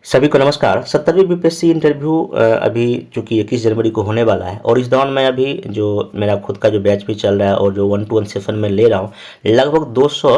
सभी को नमस्कार। 70वीं बीपीएससी इंटरव्यू अभी चूँकि 21 जनवरी को होने वाला है और इस दौरान मैं अभी जो मेरा खुद का जो बैच भी चल रहा है और जो 1-to-1 सेशन में ले रहा हूँ, लगभग 200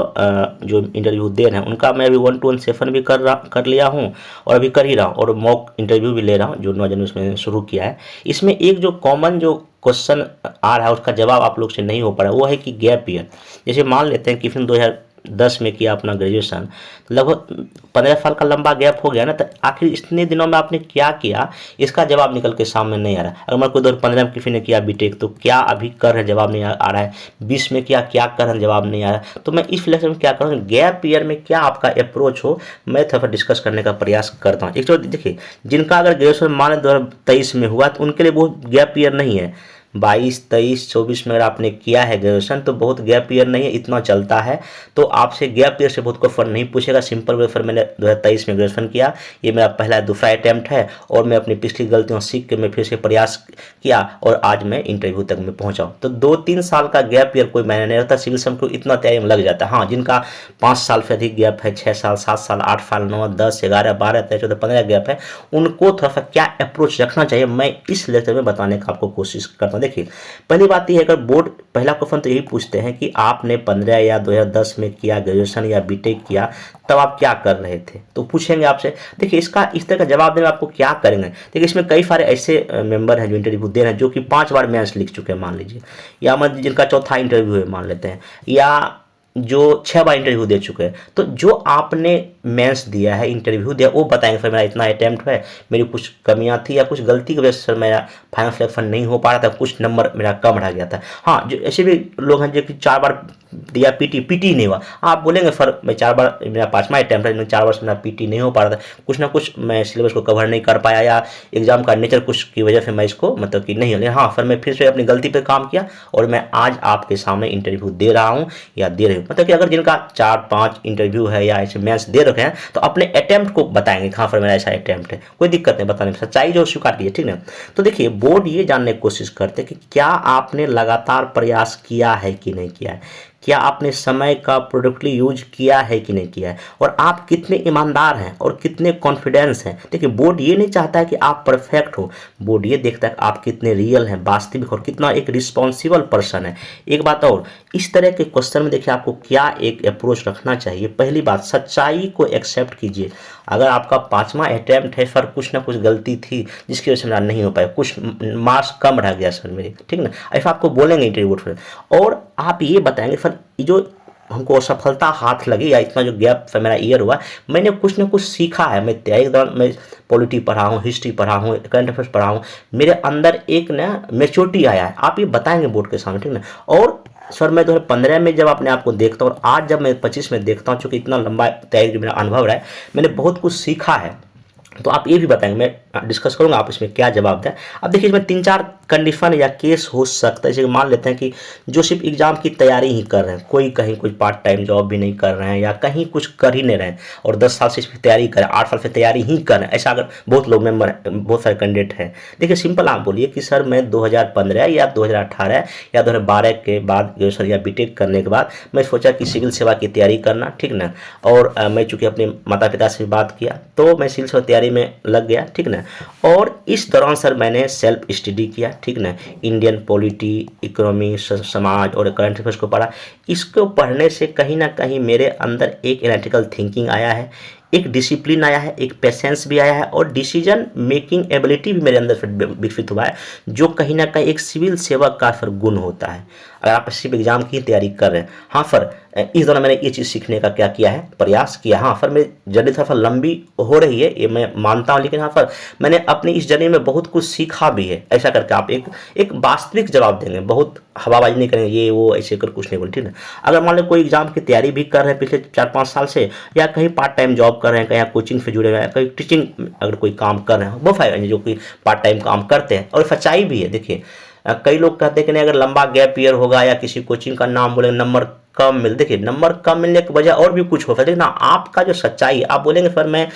जो इंटरव्यू दे रहे हैं उनका मैं अभी 1-to-1 सेशन भी कर लिया हूँ और अभी कर ही रहा हूँ और मॉक इंटरव्यू भी ले रहा हूँ जो 9 जनवरी से मैंने शुरू किया है। इसमें एक जो कॉमन जो क्वेश्चन आ रहा है उसका जवाब आप लोग से नहीं हो पा रहा, वो है कि गैप ईयर। जैसे मान लेते हैं कि फिर 2010 में किया अपना ग्रेजुएशन, लगभग 15 साल का लंबा गैप हो गया ना, तो आखिर इतने दिनों में आपने क्या किया, इसका जवाब निकल के सामने नहीं आ रहा। अगर मान कोई 2015 में किसी ने किया बीटेक, तो क्या अभी कर रहे जवाब नहीं आ रहा है। 20 में किया, क्या कर रहे जवाब नहीं आ रहा है। तो मैं इस लेक्चर में क्या करूँ, गैप ईयर में क्या आपका अप्रोच हो, मैं थोड़ा डिस्कस करने का प्रयास करता हूँ। एक तो देखिए, जिनका अगर ग्रेजुएशन मान 2023 में हुआ तो उनके लिए वो गैप ईयर नहीं है। 22, 23, 24 में अगर आपने किया है ग्रेजुएशन तो बहुत गैप ईयर नहीं है, इतना चलता है। तो आपसे गैप ईयर से बहुत क्वेश्चन नहीं पूछेगा। सिंपल वे, फिर मैंने 2023 में ग्रेजुएशन किया, ये मेरा पहला दूसरा अटैम्प्ट है और मैं अपनी पिछली गलतियों सीख के मैं फिर से प्रयास किया और आज मैं इंटरव्यू तक में पहुंचा हूँ। तो 2-3 साल का गैप ईयर कोई मायने नहीं रहता। सिविल सर्विस को इतना तैयारी में लग जाता है। हाँ, जिनका 5 साल से अधिक गैप है, 6 साल, 7 साल, 8 साल, 9, 10, 11, 12, 13, 14, 15 गैप है, उनको थोड़ा सा क्या अप्रोच रखना चाहिए, मैं इस लेक्चर में बताने का आपको कोशिश करता हूँ। देखिए, पहली बात यह है, अगर बोर्ड पहला क्वेश्चन तो यही पूछते हैं कि आपने 15 या 2010 में किया ग्रेजुएशन या बीटेक किया, तब आप क्या कर रहे थे, तो पूछेंगे आपसे। देखिए, इसका इस तरह का जवाब देने में आपको क्या करेंगे। देखिए, इसमें कई सारे ऐसे मेंबर हैं जो इंटरव्यू दे रहे हैं जो कि 5 बार मेंस लिख चुके हैं मान लीजिए, या जिनका चौथा इंटरव्यू है मान लेते हैं, या जो 6 बार इंटरव्यू दे चुके हैं। तो जो आपने मेंस दिया है, इंटरव्यू दिया, वो बताएंगे सर मेरा इतना अटैम्प्ट है, मेरी कुछ कमियां थी या कुछ गलती की वजह से सर मेरा फाइनल सिलेक्शन नहीं हो पा रहा था, कुछ नंबर मेरा कम रह गया था। हाँ, जो ऐसे भी लोग हैं जो कि 4 बार दिया, पीटी नहीं हुआ, आप बोलेंगे सर मैं 4 बार, मेरा 5वां अटैम्प्ट है, 4 बार से मेरा पीटी नहीं हो पा रहा था, कुछ ना कुछ मैं सिलेबस को कवर नहीं कर पाया या एग्जाम का नेचर कुछ की वजह से मैं इसको मतलब कि नहीं, लेकिन हाँ सर मैं फिर से अपनी गलती पर काम किया और मैं आज आपके सामने इंटरव्यू दे रहा हूँ या दे रही हूँ। मतलब कि अगर जिनका 4-5 इंटरव्यू है या ऐसे मेंस दे रखे हैं तो अपने अटेम्प्ट को बताएंगे, हाँ पर मेरा ऐसा अटेम्प्ट है, कोई दिक्कत नहीं बताने में, सच्चाई जो स्वीकार कीजिए, ठीक है। तो देखिए, बोर्ड ये जानने की कोशिश करते हैं कि क्या आपने लगातार प्रयास किया है कि नहीं किया है, क्या आपने समय का प्रोडक्टली यूज किया है कि नहीं किया है, और आप कितने ईमानदार हैं और कितने कॉन्फिडेंस हैं। देखिए, बोर्ड ये नहीं चाहता है कि आप परफेक्ट हो, बोर्ड ये देखता है कि आप कितने रियल हैं, वास्तविक, और कितना एक रिस्पॉन्सिबल पर्सन है। एक बात और, इस तरह के क्वेश्चन में देखिए आपको क्या एक अप्रोच रखना चाहिए। पहली बात, सच्चाई को एक्सेप्ट कीजिए। अगर आपका 5वां अटैम्प्ट है, सर कुछ ना कुछ गलती थी जिसकी वजह से मेरा नहीं हो पाया, कुछ मार्क्स कम रह गया सर मेरे, ठीक ना, ऐसा आपको बोलेंगे इंटरव्यू पर, और आप ये बताएंगे सर जो हमको सफलता हाथ लगी या इतना जो गैप से मेरा ईयर हुआ, मैंने कुछ ना कुछ सीखा है। मैं तैयारी के दौरान मैं पॉलिटी पढ़ा हूँ, हिस्ट्री पढ़ा हूँ, करंट अफेयर्स पढ़ा हूँ, मेरे अंदर एक ना मेच्योरिटी आया है। आप ये बताएंगे बोर्ड के सामने, ठीक ना। और सर मैं 2015 में जब अपने आप को देखता हूँ और आज जब मैं 25 में देखता हूँ, चूँकि इतना लंबा तैयारी जो मेरा अनुभव रहा है, मैंने बहुत कुछ सीखा है। तो आप ये भी बताएंगे, मैं डिस्कस करूंगा, आप इसमें क्या जवाब दें। अब देखिए, इसमें 3-4 कंडीशन या केस हो सकता है। जैसे मान लेते हैं कि जो सिर्फ एग्जाम की तैयारी ही कर रहे हैं, कोई कहीं कुछ पार्ट टाइम जॉब भी नहीं कर रहे हैं या कहीं कुछ कर ही नहीं रहे हैं और 10 साल से इसकी तैयारी करें, 8 साल से तैयारी ही कर रहे हैं, ऐसा अगर बहुत लोग मेंबर, बहुत सारे कैंडिडेट हैं। देखिए, सिंपल आप बोलिए कि सर मैं 2015 या 2018 या 2012 के बाद ग्रेजुएशन या बीटेक करने के बाद मैं सोचा कि सिविल सेवा की तैयारी करना, ठीक ना, और मैं चूँकि अपने माता पिता से बात किया तो मैं सिविल सेवा तैयारी में लग गया, ठीक ना। और इस दौरान सर मैंने सेल्फ स्टडी किया, ठीक ना, इंडियन पॉलिटी, इकोनॉमी, समाज और करंट अफेयर्स को पढ़ा। इसको पढ़ने से कहीं ना कहीं मेरे अंदर एक एनालिटिकल थिंकिंग आया है, एक डिसिप्लिन आया है, एक पेशेंस भी आया है और डिसीजन मेकिंग एबिलिटी भी मेरे अंदर फिर विकसित हुआ है, जो कहीं ना कहीं एक सिविल सेवक का फिर गुण होता है। अगर आप सिर्फ एग्जाम की तैयारी कर रहे हैं, हाँ सर इस दौरान मैंने ये चीज़ सीखने का क्या किया है, प्रयास किया। हाँ सर मेरी जर्नी थोड़ा सा लंबी हो रही है, ये मैं मानता हूँ, लेकिन हाँ सर मैंने अपनी इस जर्नी में बहुत कुछ सीखा भी है। ऐसा करके आप एक वास्तविक जवाब देंगे, बहुत हवाबाजी नहीं करेंगे, ये वो ऐसे कर कुछ नहीं बोले, ठीक है। अगर मान लो कोई एग्जाम की तैयारी भी कर रहे हैं पिछले 4-5 साल से, या कहीं पार्ट टाइम जॉब कर रहे हैं, कहीं कोचिंग से जुड़े हुए हैं, कहीं टीचिंग अगर कोई काम कर रहे हैं, बहुत सारे जो कि पार्ट टाइम काम करते हैं, और सच्चाई भी है। देखिए, कई लोग कहते हैं कि नहीं अगर लंबा गैप ईयर होगा या किसी कोचिंग का नाम बोलेंगे नंबर कम मिल, देखिए नंबर कम मिलने की वजह और भी कुछ हो सकता है, लेकिन आपका जो सच्चाई, आप बोलेंगे सर मैं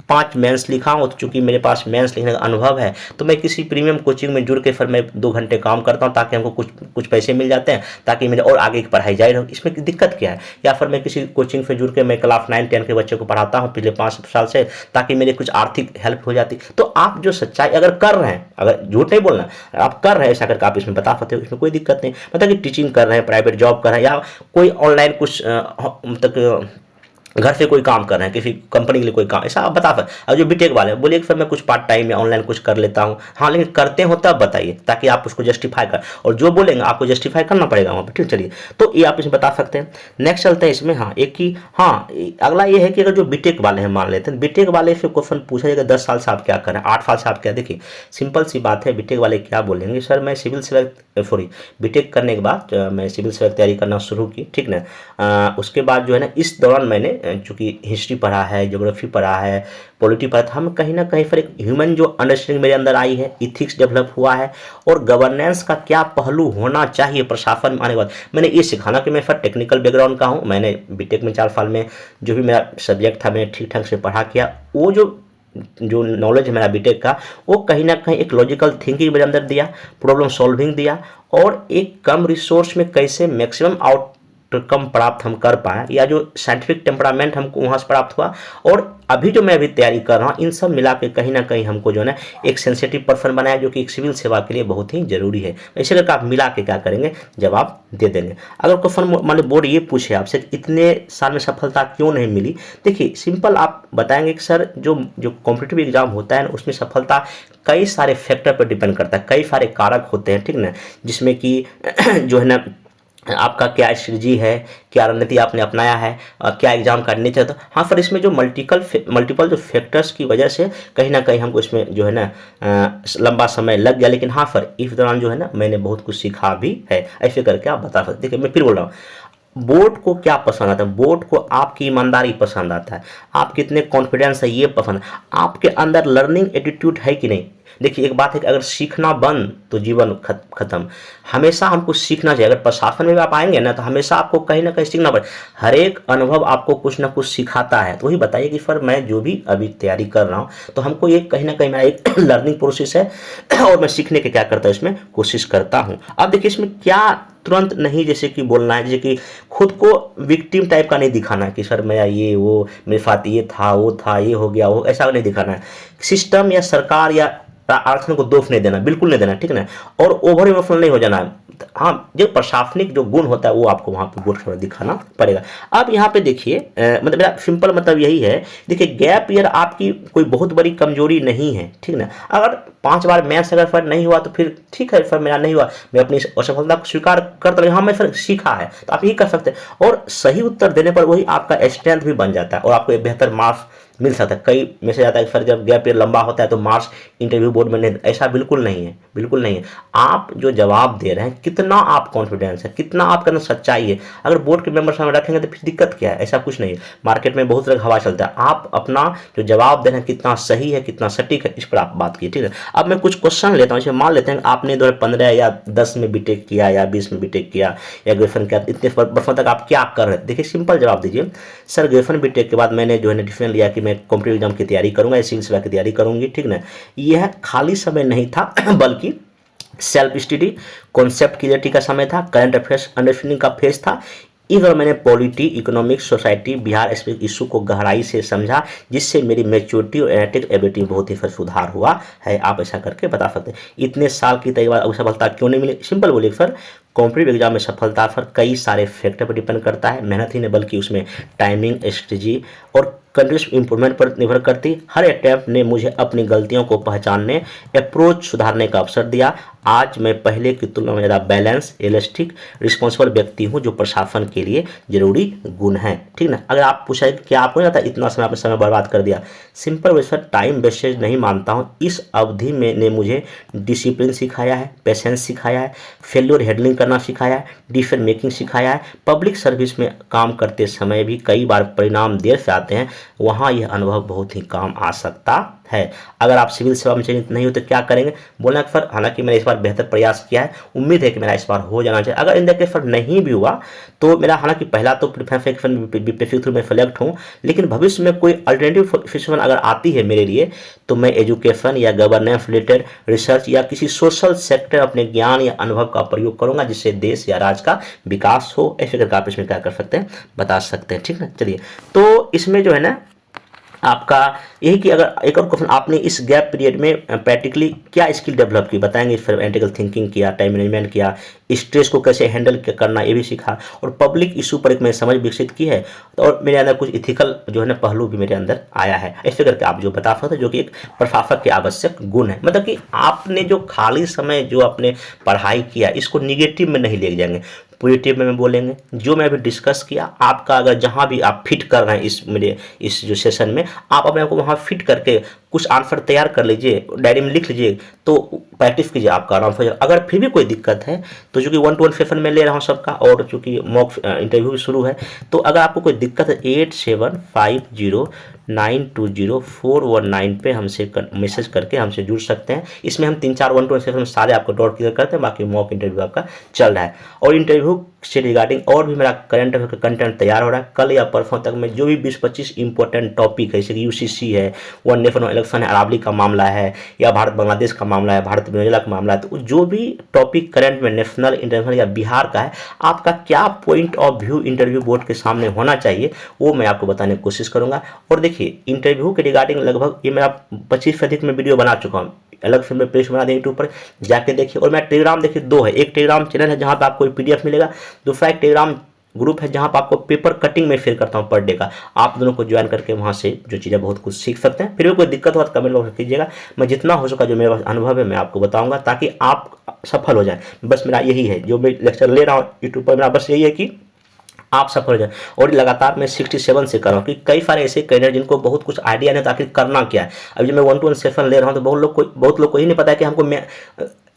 5 मेंस लिखा हूँ, तो चूंकि मेरे पास मेंस लिखने का अनुभव है तो मैं किसी प्रीमियम कोचिंग में जुड़ के फिर मैं 2 घंटे काम करता हूँ ताकि हमको कुछ पैसे मिल जाते हैं, ताकि मेरे और आगे की पढ़ाई जारी रहो। इसमें दिक्कत क्या है? या फिर मैं किसी कोचिंग से जुड़ के मैं क्लास 9-10 के बच्चे को पढ़ाता हूँ पिछले 5 साल से, ताकि मेरे कुछ आर्थिक हेल्प हो जाती। तो आप जो सच्चाई अगर कर रहे हैं, अगर झूठ नहीं बोलना, आप कर रहे हैं ऐसा करके आप इसमें बता सकते हो, इसमें कोई दिक्कत नहीं। मतलब कि टीचिंग कर रहे हैं, प्राइवेट जॉब कर रहे हैं, या कोई ऑनलाइन कुछ मतलब घर से कोई काम कर रहे हैं, किसी कंपनी के लिए कोई काम, ऐसा आप बता सकते। और जो बीटेक वाले बोलिए कि सर मैं कुछ पार्ट टाइम या ऑनलाइन कुछ कर लेता हूँ, हाँ लेकिन करते हो तब बताइए, ताकि आप उसको जस्टिफाई कर, और जो बोलेंगे आपको जस्टिफाई करना पड़ेगा वहाँ पर, ठीक। चलिए, तो ये आप इसमें बता सकते हैं। नेक्स्ट चलते हैं इसमें। हाँ, एक ही, हाँ अगला ये है कि अगर जो बीटेक वाले हैं, मान लेते हैं बीटेक वाले से क्वेश्चन पूछा जाएगा 10 साल से आप क्या कर रहे हैं, 8 साल से आप क्या, देखिए सिंपल सी बात है, बीटेक वाले क्या बोलेंगे, सर मैं सिविल सर्विस सॉरी बीटेक करने के बाद मैं सिविल सर्विस तैयारी करना शुरू की, ठीक ना। उसके बाद जो है ना, इस दौरान मैंने चूँकि हिस्ट्री पढ़ा है, ज्योग्राफी पढ़ा है, पॉलिटी पढ़ा था, हम कहीं ना कहीं पर एक ह्यूमन जो अंडरस्टैंडिंग मेरे अंदर आई है, इथिक्स डेवलप हुआ है, और गवर्नेंस का क्या पहलू होना चाहिए प्रशासन में आने के बाद मैंने ये सिखाना कि मैं फिर टेक्निकल बैकग्राउंड का हूँ, मैंने बीटेक में 4 साल में जो भी मेरा सब्जेक्ट था मैंने ठीक ठाक से पढ़ा किया। वो जो नॉलेज है मेरा बीटेक का, वो कहीं ना कहीं एक लॉजिकल थिंकिंग मेरे अंदर दिया, प्रॉब्लम सॉल्विंग दिया, और एक कम रिसोर्स में कैसे मैक्सिमम आउटकम प्राप्त हम कर पाए, या जो साइंटिफिक टेम्परामेंट हमको वहाँ से प्राप्त हुआ, और अभी जो मैं तैयारी कर रहा हूँ, इन सब मिला के कहीं ना कहीं हमको जो है ना एक सेंसिटिव पर्सन बनाया, जो कि एक सिविल सेवा के लिए बहुत ही जरूरी है। इसे करके आप मिला के क्या करेंगे, जवाब दे देंगे। अगर क्वेश्चन मान लो बोर्ड ये पूछे आपसे इतने साल में सफलता क्यों नहीं मिली, देखिए सिंपल आप बताएंगे कि सर जो कॉम्पिटिटिव एग्जाम होता है ना, उसमें सफलता कई सारे फैक्टर पर डिपेंड करता है, कई सारे कारक होते हैं, ठीक ना, जिसमें कि जो है ना आपका क्या स्ट्रेटजी है, क्या रणनीति आपने अपनाया है, क्या एग्जाम का नेचर। तो हाँ सर, इसमें जो मल्टीपल जो फैक्टर्स की वजह से कहीं ना कहीं हमको इसमें जो है ना लंबा समय लग गया, लेकिन हाँ सर इस दौरान जो है ना मैंने बहुत कुछ सीखा भी है। ऐसे करके आप बता सकते। देखिए मैं फिर बोल रहा हूँ, बोर्ड को क्या पसंद आता है, बोर्ड को आपकी ईमानदारी पसंद आता है, आप कितने कॉन्फिडेंस है ये पसंद, आपके अंदर लर्निंग एटीट्यूड है कि नहीं। देखिए एक बात है कि अगर सीखना बंद तो जीवन खत्म। हमेशा हमको सीखना चाहिए। अगर प्रशासन में भी आप आएंगे ना तो हमेशा आपको कहीं ना कहीं सीखना पड़े। हर एक अनुभव आपको कुछ ना कुछ सिखाता है। तो वही बताइए कि सर मैं जो भी अभी तैयारी कर रहा हूँ तो हमको ये कहीं ना कहीं मेरा एक लर्निंग प्रोसेस है और मैं सीखने के क्या करता हूँ इसमें कोशिश करता हूँ। अब देखिए इसमें क्या तुरंत नहीं जैसे कि बोलना है, जैसे कि खुद को विक्टिम टाइप का नहीं दिखाना है कि सर मेरा ये वो मेरे साथ ये था वो था ये हो गया वो, ऐसा नहीं दिखाना है। सिस्टम या सरकार या आर्थिक को दोष नहीं देना, बिल्कुल नहीं देना, ठीक ना। और ओवर इमोशनल नहीं हो जाना है। हाँ, जो प्रशासनिक जो गुण होता है वो आपको वहाँ पे बोर्ड दिखाना पड़ेगा। अब यहाँ पे देखिए मतलब मेरा सिंपल मतलब यही है। देखिए गैप ईयर आपकी कोई बहुत बड़ी कमजोरी नहीं है, ठीक ना। अगर 5 बार मैथ्स अगर सर नहीं हुआ तो फिर ठीक है, सर मेरा नहीं हुआ, मैं अपनी असफलता को स्वीकार करता हूँ, हाँ मैं सर सीखा है, तो आप यही कर सकते हैं। और सही उत्तर देने पर वही आपका स्ट्रेंथ भी बन जाता है और आपको एक बेहतर मार्क्स मिल सकता है। कई मैसेज आता है सर जब गैप ईयर लंबा होता है तो मार्क्स इंटरव्यू बोर्ड में नहीं, ऐसा बिल्कुल नहीं है, बिल्कुल नहीं है। आप जो जवाब दे रहे हैं कितना आप कॉन्फिडेंस है, कितना आपके अंदर सच्चाई है। अगर बोर्ड के मेंबर सामने रखेंगे तो फिर दिक्कत क्या है, ऐसा कुछ नहीं है। मार्केट में बहुत तरह हवा चलता है, आप अपना जो जवाब दे रहे हैं कितना सही है कितना सटीक है, इस पर आप बात कीजिए, ठीक है। अब मैं कुछ क्वेश्चन लेता हूँ। इसे मान लेते हैं आपने 2015 या 10 में बीटेक किया या 20 में बीटेक किया या ग्रेजुएशन किया, इतने वर्षों तक आप क्या कर रहे हैं। देखिए सिंपल जवाब दीजिए, सर ग्रेजुएशन बीटेक के बाद मैंने जो है डिसीजन लिया कि मैं कॉम्पिटिटिव एग्जाम की तैयारी करूंगा, सिविल सेवा की तैयारी करूंगी, ठीक ना। यह खाली समय नहीं था बल्कि सेल्फ स्टडी, कॉन्सेप्ट क्लियरिटी का समय था, करंट अफेयर्स अंडरस्टैंडिंग का फेज था। इधर मैंने polity, economics, society, Bihar specific issue को गहराई से समझा, जिससे मेरी मैच्योरिटी और एनालिटिकल एबिलिटी में बहुत ही सुधार हुआ है। आप ऐसा करके बता सकते हैं। इतने साल की तैयारी सफलता क्यों नहीं मिली, सिंपल बोलिए सर कॉम्पिटिटिव एग्जाम में सफलता पर कई सारे फैक्टर पर डिपेंड करता है। मेहनत ही नहीं बल्कि उसमें टाइमिंग, स्ट्रेटजी और कंटिन्यूस इंप्रूवमेंट पर निर्भर करती। हर अटैम्प्ट ने मुझे अपनी गलतियों को पहचानने, अप्रोच सुधारने का अवसर दिया। आज मैं पहले की तुलना में ज़्यादा बैलेंस, रियलिस्टिक, रिस्पॉन्सिबल व्यक्ति हूँ, जो प्रशासन के लिए जरूरी गुण है, ठीक ना। अगर आप पूछा कि क्या आपको नहीं आता इतना समय आपने समय बर्बाद कर दिया, सिंपल वैसा टाइम वेस्टेज नहीं मानता हूँ। इस अवधि में ने मुझे डिसिप्लिन सिखाया है, पेशेंस सिखाया है, फेल्योर हैंडलिंग करना सिखाया है, डिसीजन मेकिंग सिखाया है। पब्लिक सर्विस में काम करते समय भी कई बार परिणाम देर से आते हैं, वहाँ यह अनुभव बहुत ही काम आ सकता है। अगर आप सिविल सेवा में चयनित नहीं हो तो क्या करेंगे, बोलना कि सर हालांकि मैंने इस बार बेहतर प्रयास किया है, उम्मीद है कि मेरा इस बार हो जाना चाहिए। अगर इन देखिए सर नहीं भी हुआ तो मेरा हालांकि पहला तो प्रिपरेशन बीपीएससी थ्रू में सेलेक्ट हूँ, लेकिन भविष्य में कोई अल्टरनेटिव प्रोफेशन अगर आती है मेरे लिए तो मैं एजुकेशन या गवर्नेंस रिलेटेड रिसर्च या किसी सोशल सेक्टर अपने ज्ञान या अनुभव का प्रयोग करूंगा जिससे देश या राज्य का विकास हो। ऐसे करके आप इसमें क्या कर सकते हैं, बता सकते हैं। ठीक है, चलिए तो इसमें जो है ना आपका यही कि अगर एक और क्वेश्चन, आपने इस गैप पीरियड में प्रैक्टिकली क्या स्किल डेवलप की, बताएंगे। फिर एनालिटिकल थिंकिंग किया, टाइम मैनेजमेंट किया, स्ट्रेस को कैसे हैंडल करना ये भी सीखा, और पब्लिक इशू पर एक मैंने समझ विकसित की है, और मेरे अंदर कुछ इथिकल जो है ना पहलू भी मेरे अंदर आया है। ऐसे करके आप जो बता सकते हो, जो कि एक प्रशासक के आवश्यक गुण है। मतलब कि आपने जो खाली समय जो आपने पढ़ाई किया इसको निगेटिव में नहीं ले जाएंगे, पॉजिटिव में बोलेंगे। जो मैं अभी डिस्कस किया आपका अगर जहाँ भी आप फिट कर रहे हैं इस मेरे इस जो सेशन में, आप अपने आप को वहाँ फिट करके कुछ आंसर तैयार कर लीजिए, डायरी में लिख लीजिए, तो प्रैक्टिस कीजिए, आपका आराम से। अगर फिर भी कोई दिक्कत है तो चूँकि 1-to-1 सेशन में ले रहा हूँ सबका, और चूँकि मॉक इंटरव्यू भी शुरू है, तो अगर आपको कोई दिक्कत है 8750920419 पे हमसे मैसेज करके हमसे जुड़ सकते हैं। इसमें हम 3-4 1-to-1 सेशन सारे आपको डाउट क्लियर करते हैं, बाकी मॉक इंटरव्यू आपका चल रहा है। और इंटरव्यू से रिगार्डिंग और भी मेरा करंट अफेयर का कंटेंट तैयार हो रहा है। कल या परसों तक मैं जो भी 20-25 इंपॉर्टेंट टॉपिक है, जैसे कि यूसीसी है, वन नेशन इलेक्शन है, अरावली का मामला है, या भारत बांग्लादेश का मामला है, भारत वेनेजुएला का मामला है, तो जो भी टॉपिक करंट में नेशनल, इंटरनेशनल या बिहार का है, आपका क्या point of view interview board के सामने होना चाहिए वो मैं आपको बताने की कोशिश करूंगा। और देखिए इंटरव्यू के रिगार्डिंग लगभग ये मैं 25 से अधिक में वीडियो बना चुका हूँ, अलग से मैं प्लेलिस्ट बना दें यूट्यूब पर, जाके देखिए। और मैं टेलीग्राम देखिए 2 है, एक टेलीग्राम चैनल है जहाँ पे आपको पीडीएफ मिलेगा, दूसरा एक टेलीग्राम ग्रुप है जहाँ पर आपको पेपर कटिंग में शेयर करता हूँ पर डे का। आप दोनों को ज्वाइन करके वहाँ से जो चीज़ें बहुत कुछ सीख सकते हैं। फिर भी कोई दिक्कत हो तो कमेंट बॉक्स में कीजिएगा, मैं जितना हो सका जो मेरे पास अनुभव है मैं आपको बताऊँगा ताकि आप सफल हो जाए। बस मेरा यही है, जो मैं लेक्चर ले रहा हूँ यूट्यूब पर, मेरा बस यही है कि आप सफल हो जाए। और लगातार मैं 67 से कर रहा हूँ कि कई सारे ऐसे कैंडिडेट जिनको बहुत कुछ आइडिया नहीं था आखिर करना क्या है। अभी जब मैं 1-to-1 सेशन ले रहा हूँ तो बहुत लोग को ही नहीं पता है कि हमको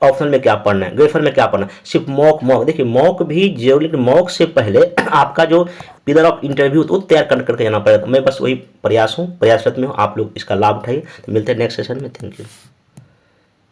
ऑप्शन में क्या पढ़ना है, ग्रेफर में क्या पढ़ना है। सिर्फ मॉक देखिए, मॉक भी जरूरी, मॉक से पहले आपका जो पिलर ऑफ इंटरव्यू तो तैयार करके जाना पड़ेगा। मैं बस वही प्रयासरत में हूँ, आप लोग इसका लाभ उठाइए। तो मिलते हैं नेक्स्ट सेशन में, थैंक यू।